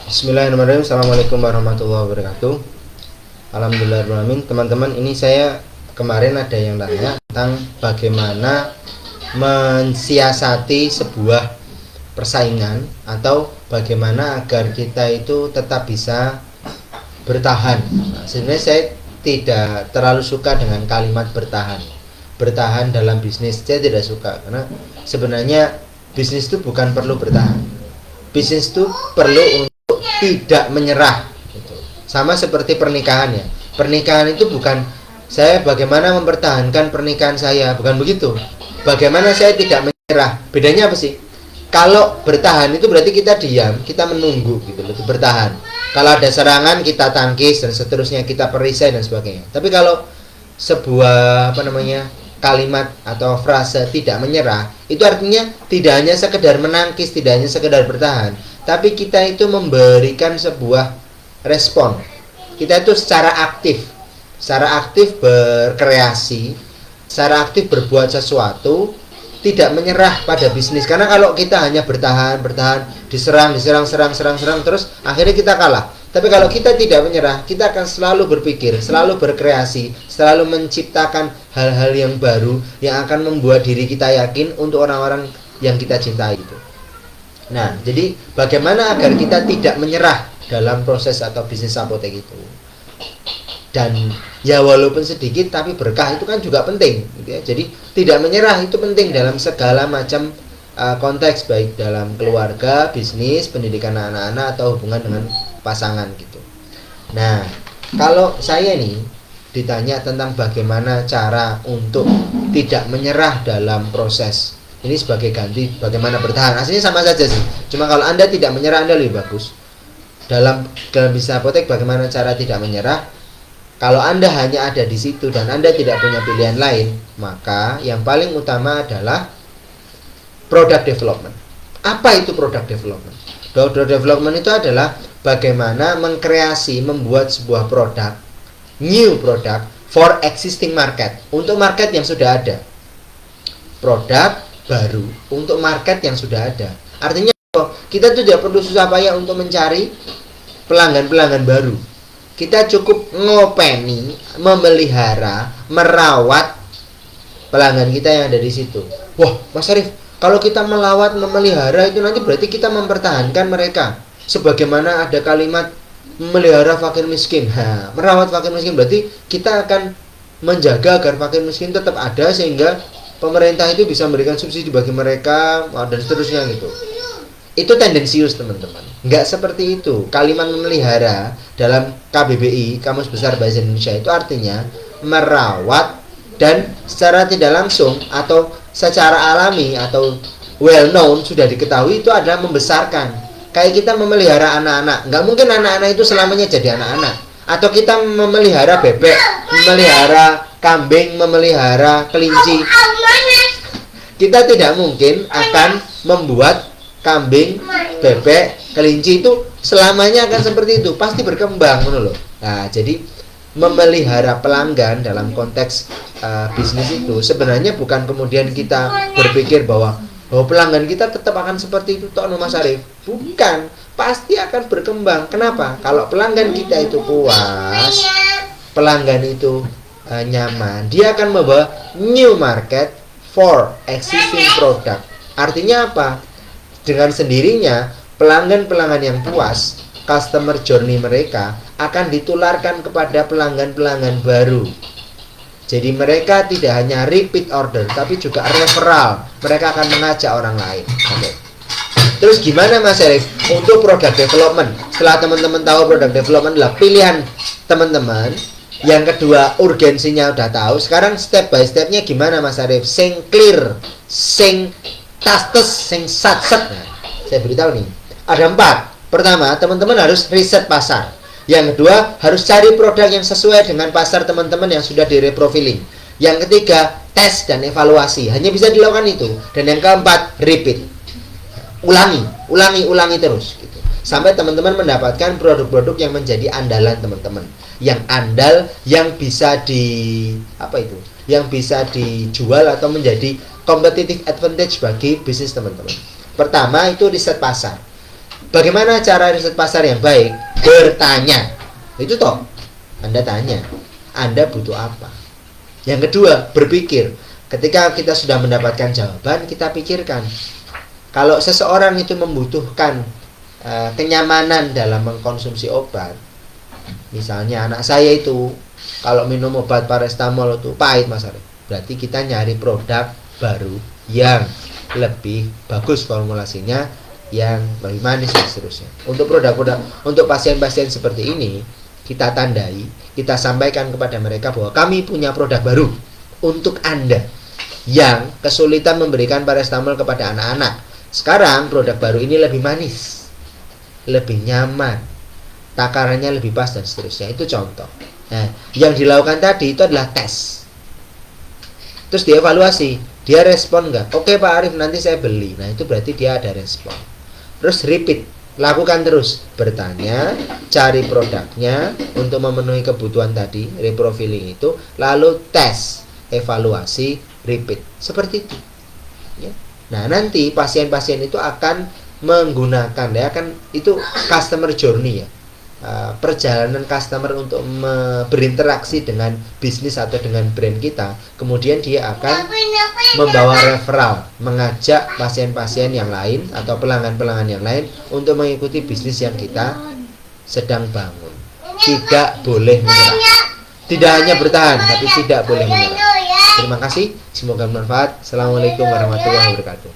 Bismillahirrahmanirrahim. Assalamualaikum warahmatullahi wabarakatuh. Alhamdulillahirrahmanirrahim. Teman-teman, ini saya kemarin ada yang tanya tentang bagaimana mensiasati sebuah persaingan atau bagaimana agar kita itu tetap bisa bertahan. Sebenarnya saya tidak terlalu suka dengan kalimat bertahan dalam bisnis. Saya tidak suka karena sebenarnya bisnis itu bukan perlu bertahan. Bisnis itu perlu untuk tidak menyerah gitu. Sama seperti pernikahan ya. Pernikahan itu bukan saya bagaimana mempertahankan pernikahan saya, bukan begitu. Bagaimana saya tidak menyerah. Bedanya apa sih? Kalau bertahan itu berarti kita diam, kita menunggu gitu loh, bertahan. Kalau ada serangan kita tangkis dan seterusnya, kita perisai dan sebagainya. Tapi kalau sebuah kalimat atau frase tidak menyerah, itu artinya tidak hanya sekedar menangkis, tidak hanya sekedar bertahan, tapi kita itu memberikan sebuah respon. Kita itu secara aktif berkreasi, secara aktif berbuat sesuatu, tidak menyerah pada bisnis. Karena kalau kita hanya bertahan, diserang terus akhirnya kita kalah. Tapi kalau kita tidak menyerah, kita akan selalu berpikir, selalu berkreasi, selalu menciptakan hal-hal yang baru yang akan membuat diri kita yakin untuk orang-orang yang kita cintai itu. Nah, jadi bagaimana agar kita tidak menyerah dalam proses atau bisnis apotek itu? Dan ya walaupun sedikit tapi berkah itu kan juga penting gitu ya. Jadi tidak menyerah itu penting dalam segala macam konteks, baik dalam keluarga, bisnis, pendidikan anak-anak atau hubungan dengan pasangan gitu. Nah, kalau saya nih ditanya tentang bagaimana cara untuk tidak menyerah dalam proses ini sebagai ganti bagaimana bertahan, aslinya sama saja sih. Cuma kalau Anda tidak menyerah, Anda lebih bagus. Dalam bisnis apotek bagaimana cara tidak menyerah? Kalau Anda hanya ada di situ dan Anda tidak punya pilihan lain, maka yang paling utama adalah product development. Apa itu product development? Product development itu adalah bagaimana mengkreasi, membuat sebuah produk, new product for existing market, untuk market yang sudah ada. Produk baru untuk market yang sudah ada. Artinya kita tuh tidak perlu susah payah untuk mencari pelanggan-pelanggan baru. Kita cukup ngopeni, memelihara, merawat pelanggan kita yang ada di situ. Wah, Mas Arif, kalau kita memelihara itu nanti berarti kita mempertahankan mereka. Sebagaimana ada kalimat memelihara fakir miskin. Merawat fakir miskin berarti kita akan menjaga agar fakir miskin tetap ada sehingga pemerintah itu bisa memberikan subsidi bagi mereka dan seterusnya gitu. Itu tendensius teman-teman. Enggak seperti itu. Kalimat memelihara dalam KBBI, Kamus Besar Bahasa Indonesia, itu artinya merawat dan secara tidak langsung atau secara alami atau well known, sudah diketahui, itu adalah membesarkan. Kayak kita memelihara anak-anak. Enggak mungkin anak-anak itu selamanya jadi anak-anak. Atau kita memelihara bebek, memelihara kambing, memelihara kelinci. Kita tidak mungkin akan membuat kambing, bebek, kelinci itu selamanya akan seperti itu, pasti berkembang loh. Nah, jadi memelihara pelanggan dalam konteks bisnis itu sebenarnya bukan kemudian kita berpikir bahwa pelanggan kita tetap akan seperti itu toh Mas Arif. Bukan, pasti akan berkembang. Kenapa? Kalau pelanggan kita itu puas, pelanggan itu nyaman, dia akan membawa new market for existing product. Artinya apa? Dengan sendirinya pelanggan-pelanggan yang puas, customer journey mereka akan ditularkan kepada pelanggan-pelanggan baru. Jadi mereka tidak hanya repeat order, tapi juga referral. Mereka akan mengajak orang lain. Oke. Terus gimana Mas Erik untuk product development? Setelah teman-teman tahu product development adalah pilihan teman-teman, yang kedua urgensinya udah tahu. Sekarang step by stepnya gimana Mas Arif? Sing clear, sing tastes, sing satset. Nah, saya beritahu nih, ada 4. Pertama, teman-teman harus riset pasar. Yang kedua, harus cari produk yang sesuai dengan pasar teman-teman yang sudah direprofiling. Yang ketiga, tes dan evaluasi. Hanya bisa dilakukan itu. Dan yang keempat, repeat. Ulangi terus gitu. Sampai teman-teman mendapatkan produk-produk yang menjadi andalan teman-teman. Yang andal, yang bisa yang bisa dijual atau menjadi competitive advantage bagi bisnis teman-teman. Pertama itu riset pasar. Bagaimana cara riset pasar yang baik? Bertanya. Itu toh. Anda tanya, Anda butuh apa? Yang kedua, berpikir. Ketika kita sudah mendapatkan jawaban, kita pikirkan. Kalau seseorang itu membutuhkan kenyamanan dalam mengkonsumsi obat, misalnya anak saya itu kalau minum obat paracetamol itu pahit Mas Arif, berarti kita nyari produk baru yang lebih bagus formulasinya, yang lebih manis dan seterusnya. Untuk produk-produk, untuk pasien-pasien seperti ini, kita tandai, kita sampaikan kepada mereka bahwa kami punya produk baru untuk Anda yang kesulitan memberikan paracetamol kepada anak-anak. Sekarang produk baru ini lebih manis, lebih nyaman, takarannya lebih pas dan seterusnya. Itu contoh. Nah, yang dilakukan tadi itu adalah tes. Terus dievaluasi, dia respon nggak? Oke Pak Arif, nanti saya beli. Nah, itu berarti dia ada respon. Terus repeat, lakukan terus, bertanya, cari produknya untuk memenuhi kebutuhan tadi, reprofiling itu, lalu tes, evaluasi, repeat, seperti itu ya. Nah, nanti pasien-pasien itu akan menggunakan ya, kan itu customer journey ya, perjalanan customer untuk berinteraksi dengan bisnis atau dengan brand kita. Kemudian dia akan membawa referral, mengajak pasien-pasien yang lain atau pelanggan-pelanggan yang lain untuk mengikuti bisnis yang kita sedang bangun. Tidak boleh menyerah. Tidak hanya bertahan, tapi tidak boleh menyerah. Terima kasih, semoga bermanfaat. Assalamualaikum warahmatullahi wabarakatuh.